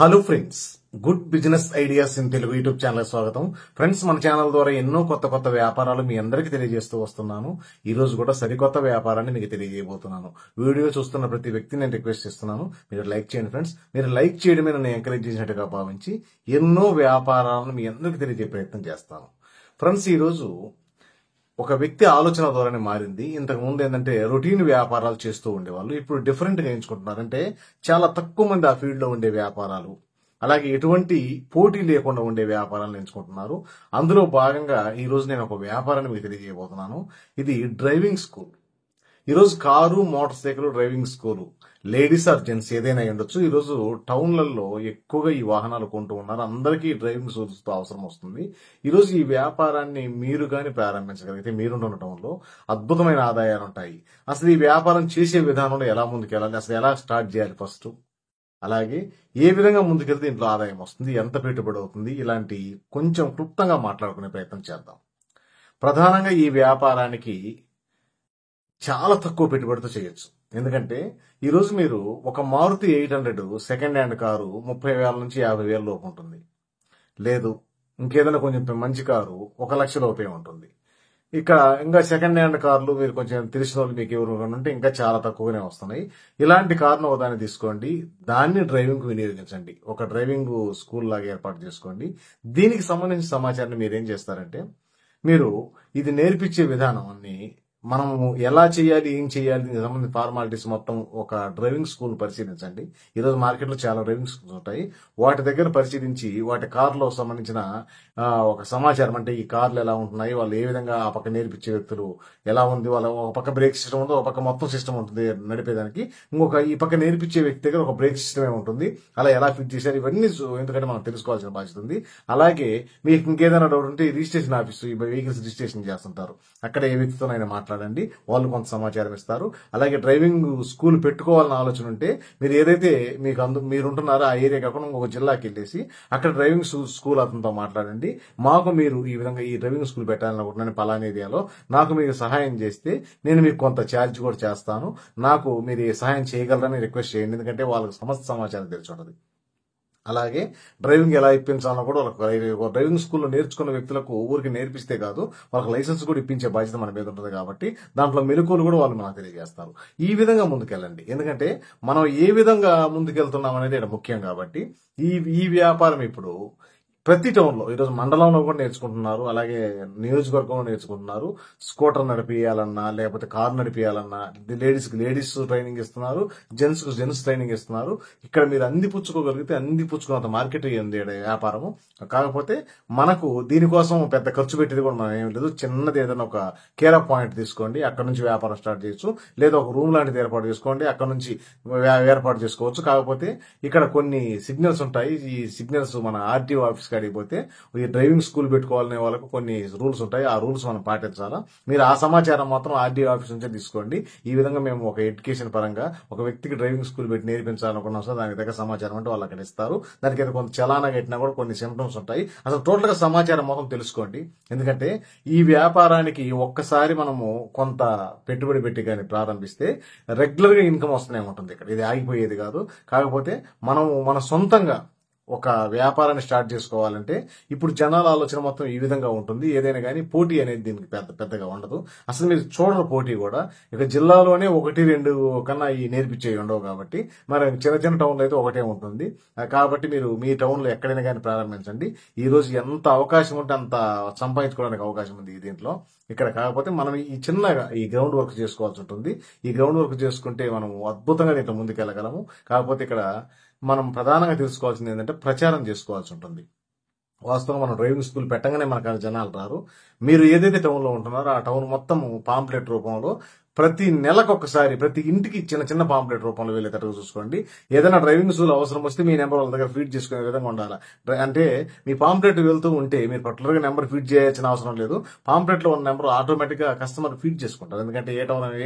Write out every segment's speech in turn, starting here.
Hello friends, good business ideas in Telugu YouTube channel స్వాగతం. Friends, మన channel ద్వారా ఎన్నో కొత్త వ్యాపారాలు మీ అందరికీ తెలియజేస్తూ వస్తున్నాను. ఈ రోజు కూడా సరికొత్త వ్యాపారాన్ని మీకు తెలియజేయబోతున్నాను. వీడియో చూస్తున్న ప్రతి వ్యక్తిని నేను రిక్వెస్ట్ చేస్తున్నాను, మీరు లైక్ చేయండి ఫ్రెండ్స్. మీరు లైక్ చేయడమే నన్ను ఎంకరేజ్ చేసినట్టుగా భావించి ఎన్నో వ్యాపారాలను మీ అందరికీ తెలియజేయ ప్రయత్నం చేస్తాను. ఫ్రెండ్స్, ఈ రోజు ఒక వ్యక్తి ఆలోచన ధోరణి మారింది. ఇంతకు ముందు ఏంటంటే రొటీన్ వ్యాపారాలు చేస్తూ ఉండేవాళ్ళు. ఇప్పుడు డిఫరెంట్ గా ఎంచుకుంటున్నారు. అంటే చాలా తక్కువ మంది ఆ ఫీల్డ్ లో ఉండే వ్యాపారాలు, అలాగే ఎటువంటి పోటీ లేకుండా ఉండే వ్యాపారాలను ఎంచుకుంటున్నారు. అందులో భాగంగా ఈ రోజు నేను ఒక వ్యాపారాన్ని మీకు తెలియజేయబోతున్నాను. ఇది డ్రైవింగ్ స్కూల్. ఈరోజు car, motor cycle driving school, ladies are gents ఏదైనా ఉండొచ్చు. ఈరోజు టౌన్లలో ఎక్కువగా ఈ వాహనాలు కొంటూ ఉన్నారు. అందరికీ డ్రైవింగ్ స్కూల్స్ తో అవసరం వస్తుంది. ఈరోజు ఈ వ్యాపారాన్ని మీరు గాని ప్రారంభించగలిగితే మీరుంటున్న టౌన్లో అద్భుతమైన ఆదాయాలు ఉంటాయి. అసలు ఈ వ్యాపారం చేసే విధానంలో ఎలా ముందుకెళ్ళాలి, అసలు ఎలా స్టార్ట్ చేయాలి ఫస్ట్, అలాగే ఏ విధంగా ముందుకెళ్తే ఇంట్లో ఆదాయం వస్తుంది, ఎంత పెట్టుబడి అవుతుంది, ఇలాంటి కొంచెం క్లుప్తంగా మాట్లాడుకునే ప్రయత్నం చేద్దాం. ప్రధానంగా ఈ వ్యాపారానికి చాలా తక్కువ పెట్టుబడితో చేయొచ్చు. ఎందుకంటే ఈ రోజు మీరు ఒక మారుతి 800 సెకండ్ హ్యాండ్ కారు 30,000 నుంచి 50,000 లోపు ఉంటుంది. లేదు, ఇంకేదైనా కొంచెం మంచి కారు 1,00,000 లోపే ఉంటుంది. ఇక్కడ ఇంకా సెకండ్ హ్యాండ్ కార్లు మీరు కొంచెం తెలిసిన వాళ్ళు మీకు ఎవరు ఉంటే ఇంకా చాలా తక్కువగానే వస్తున్నాయి. ఇలాంటి కార్ను ఒకదాన్ని తీసుకోండి, దాన్ని డ్రైవింగ్ కు వినియోగించండి. ఒక డ్రైవింగ్ స్కూల్ లాగా ఏర్పాటు చేసుకోండి. దీనికి సంబంధించిన సమాచారాన్ని మీరు ఏం చేస్తారంటే, మీరు ఇది నేర్పించే విధానం అన్ని మనం ఎలా చేయాలి, ఏం చేయాలి, దీనికి సంబంధించిన ఫార్మాలిటీస్ మొత్తం ఒక డ్రైవింగ్ స్కూల్ పరిశీలించండి. ఈరోజు మార్కెట్లో చాలా డ్రైవింగ్ స్కూల్స్ ఉంటాయి. వాటి దగ్గర పరిశీలించి వాటి కార్లో సంబంధించిన ఒక సమాచారం, అంటే ఈ కార్లు ఎలా ఉంటున్నాయి, వాళ్ళు ఏ విధంగా ఆ పక్క నేర్పించే వ్యక్తులు ఎలా ఉంది, వాళ్ళ ఒక పక్క బ్రేక్ సిస్టమ్ ఉంది, ఒక పక్క మొత్తం సిస్టమ్ ఉంటుంది నడిపేదానికి, ఇంకొక ఈ పక్క నేర్పించే వ్యక్తి దగ్గర ఒక బ్రేక్ సిస్టమే ఉంటుంది. అలా ఎలా ఫిట్ చేశారు ఇవన్నీ ఎందుకంటే మనం తెలుసుకోవాల్సిన బాధ్యత ఉంది. అలాగే మీకు ఇంకేదైనా డౌట్ ఉంటే రిజిస్ట్రేషన్ ఆఫీసు, ఈ వెహికల్స్ రిజిస్ట్రేషన్ చేస్తుంటారు, అక్కడ ఏ వ్యక్తితోనైనా మాట్లాడండి, వాళ్ళు కొంత సమాచారం ఇస్తారు. అలాగే డ్రైవింగ్ స్కూల్ పెట్టుకోవాలని ఆలోచన ఉంటే మీరు ఏదైతే మీకు మీరుంటున్నారో ఆ ఏరియా కాకుండా ఇంకొక జిల్లాకి వెళ్ళేసి అక్కడ డ్రైవింగ్ స్కూల్ అతనితో మాట్లాడండి. మాకు మీరు ఈ విధంగా ఈ డ్రైవింగ్ స్కూల్ పెట్టాలనుకుంటున్నాను పలానా ఏరియాలో, నాకు మీరు సహాయం చేస్తే నేను మీకు కొంత ఛార్జ్ కూడా చేస్తాను, నాకు మీరు సహాయం చేయగలరని రిక్వెస్ట్ చేయండి. ఎందుకంటే వాళ్ళకి సమస్త సమాచారం తెలిసి ఉంటుంది. అలాగే డ్రైవింగ్ ఎలా ఇప్పించాలో కూడా వాళ్ళకి డ్రైవింగ్ స్కూల్లో నేర్చుకున్న వ్యక్తులకు ఊరికి నేర్పిస్తే కాదు, వాళ్ళకి లైసెన్స్ కూడా ఇప్పించే బాధ్యత మన మీద ఉంటుంది. కాబట్టి దాంట్లో మెలకువలు కూడా వాళ్ళు మనకు తెలియజేస్తారు. ఈ విధంగా ముందుకెళ్ళండి. ఎందుకంటే మనం ఏ విధంగా ముందుకెళ్తున్నాం అనేది ఇక్కడ ముఖ్యం. కాబట్టి ఈ వ్యాపారం ఇప్పుడు ప్రతి టౌన్ లో ఈరోజు మండలంలో కూడా నేర్చుకుంటున్నారు, అలాగే నియోజకవర్గంలో నేర్చుకుంటున్నారు. స్కూటర్ నడిపియాలన్నా, లేకపోతే కారు నడిపియాలన్నా, లేడీస్ ట్రైనింగ్ ఇస్తున్నారు, జెంట్స్ ట్రైనింగ్ ఇస్తున్నారు. ఇక్కడ మీరు అందిపుచ్చుకోగలిగితే అందిపుచ్చుకున్నంత మార్కెట్ ఉంది వ్యాపారము. కాకపోతే మనకు దీనికోసం పెద్ద ఖర్చు పెట్టేది కూడా మనం ఏం లేదు. చిన్నది ఏదైనా ఒక కేర్ ఆఫ్ పాయింట్ తీసుకోండి, అక్కడ నుంచి వ్యాపారం స్టార్ట్ చేయొచ్చు. లేదా ఒక రూమ్ లాంటిది ఏర్పాటు చేసుకోండి, అక్కడ నుంచి ఏర్పాటు చేసుకోవచ్చు. కాకపోతే ఇక్కడ కొన్ని సిగ్నల్స్ ఉంటాయి. ఈ సిగ్నల్స్ మన ఆర్టీఓ ఆఫీస్ అడిగిపోతే ఈ డ్రైవింగ్ స్కూల్ పెట్టుకోవాలనే వాళ్ళకు కొన్ని రూల్స్ ఉంటాయి. ఆ రూల్స్ మనం పాటించాలా. మీరు ఆ సమాచారం మాత్రం ఆర్డీఓ ఆఫీస్ నుంచే తీసుకోండి. ఈ విధంగా మేము ఒక ఎడ్యుకేషన్ పరంగా ఒక వ్యక్తికి డ్రైవింగ్ స్కూల్ పెట్టి నేర్పించాలనుకున్నాం సార్, దానికి దగ్గర సమాచారం అంటే వాళ్ళు అక్కడ ఇస్తారు. దానికి అయితే కొంత చలానా కట్టినా కూడా కొన్ని సిమ్టమ్స్ ఉంటాయి. అసలు టోటల్ గా సమాచారం మొత్తం తెలుసుకోండి. ఎందుకంటే ఈ వ్యాపారానికి ఒక్కసారి మనము కొంత పెట్టుబడి పెట్టి కానీ ప్రారంభిస్తే రెగ్యులర్ గా ఇన్కమ్ వస్తూనే ఉంటుంది. ఇక్కడ ఇది ఆగిపోయేది కాదు. కాకపోతే మన సొంతంగా ఒక వ్యాపారాన్ని స్టార్ట్ చేసుకోవాలంటే ఇప్పుడు జనాల ఆలోచన మొత్తం ఈ విధంగా ఉంటుంది. ఏదైనా కానీ పోటీ అనేది దీనికి పెద్దగా ఉండదు. అసలు మీరు చూడరు పోటీ కూడా. ఇక జిల్లాలోనే 1-2 కన్నా ఈ నేర్పించేవి ఉండవు. కాబట్టి మరి చిన్న టౌన్లో అయితే ఒకటే ఉంటుంది. కాబట్టి మీరు మీ టౌన్లో ఎక్కడైనా కానీ ప్రారంభించండి. ఈ రోజు ఎంత అవకాశం ఉంటే అంత సంపాదించుకోవడానికి అవకాశం ఉంది దీంట్లో. ఇక్కడ కాకపోతే మనం ఈ చిన్నగా ఈ గ్రౌండ్ వర్క్ చేసుకోవాల్సి ఉంటుంది. ఈ గ్రౌండ్ వర్క్ చేసుకుంటే మనం అద్భుతంగా దీంట్లో ముందుకెళ్ళగలము. కాకపోతే ఇక్కడ మనం ప్రధానంగా తెలుసుకోవాల్సింది ఏంటంటే ప్రచారం చేసుకోవాల్సి ఉంటుంది. వాస్తవంగా మనం డ్రైవింగ్ స్కూల్ పెట్టగానే మనకు జనాలు రారు. మీరు ఏదైతే టౌన్ లో ఉంటున్నారో ఆ టౌన్ మొత్తం పాంప్లెట్ రూపంలో ప్రతి నెలకు ఒకసారి ప్రతి ఇంటికి చిన్న పాంప్లెట్ రూపంలో వెళ్ళేటట్టు చూసుకోండి. ఏదైనా డ్రైవింగ్ స్కూల్ అవసరం వస్తే మీ నెంబర్ వాళ్ళ దగ్గర ఫీడ్ చేసుకునే విధంగా ఉండాలి. అంటే మీ పాంప్లెట్ వెళ్తూ ఉంటే మీరు పర్టికులర్ గా నెంబర్ ఫీడ్ చేయాల్సిన అవసరం లేదు. పాంప్లెట్ లో ఉన్న నెంబర్ ఆటోమేటిక్ గా కస్టమర్ ఫీడ్ చేసుకుంటారు. ఎందుకంటే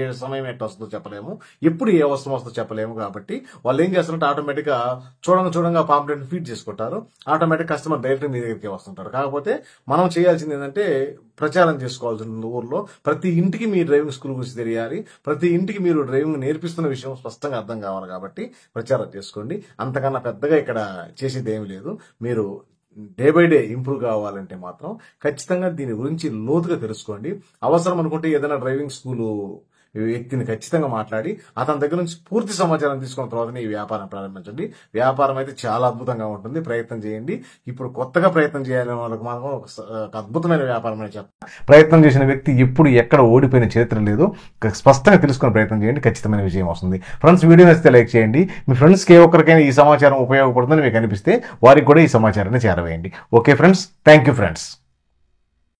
ఏ సమయం ఎట్లా వస్తుందో చెప్పలేము, ఎప్పుడు ఏ అవసరం వస్తుందో చెప్పలేము. కాబట్టి వాళ్ళు ఏం చేస్తారంటే ఆటోమేటిక్ గా చూడంగా పాంప్లెట్ ఫీడ్ చేసుకుంటారు. ఆటోమేటిక్ కస్టమర్ డైరెక్ట్ మీ దగ్గరికి వస్తుంటారు. కాకపోతే మనం చేయాల్సింది ఏంటంటే ప్రచారం చేసుకోవాల్సిన ఊర్లో ప్రతి ఇంటికి మీ డ్రైవింగ్ స్కూల్ గురించి తెలియాలి, ప్రతి ఇంటికి మీరు డ్రైవింగ్ నేర్పిస్తున్న విషయం స్పష్టంగా అర్థం కావాలి. కాబట్టి ప్రచారం చేసుకోండి. అంతకన్నా పెద్దగా ఇక్కడ చేసేది ఏమీ లేదు. మీరు డే బై డే ఇంప్రూవ్ కావాలంటే మాత్రం ఖచ్చితంగా దీని గురించి లోతుగా తెలుసుకోండి. అవసరం అనుకుంటే ఏదైనా డ్రైవింగ్ స్కూలు వ్యక్తిని ఖచ్చితంగా మాట్లాడి అతని దగ్గర నుంచి పూర్తి సమాచారం తీసుకున్న తర్వాతనే ఈ వ్యాపారం ప్రారంభించండి. వ్యాపారం అయితే చాలా అద్భుతంగా ఉంటుంది. ప్రయత్నం చేయండి. ఇప్పుడు కొత్తగా ప్రయత్నం చేయాలనే వాళ్ళకి మాత్రం ఒక అద్భుతమైన వ్యాపారం అని చెప్తాను. ప్రయత్నం చేసిన వ్యక్తి ఎప్పుడు ఎక్కడ ఓడిపోయిన చరిత్ర లేదు. స్పష్టంగా తెలుసుకుని ప్రయత్నం చేయండి. ఖచ్చితమైన విజయం వస్తుంది. ఫ్రెండ్స్, వీడియో నచ్చితే లైక్ చేయండి. మీ ఫ్రెండ్స్కి ఏ ఒక్కరికైనా ఈ సమాచారం ఉపయోగపడుతుందని మీకు అనిపిస్తే వారికి కూడా ఈ సమాచారాన్ని చేరవేయండి. Okay friends, thank you friends.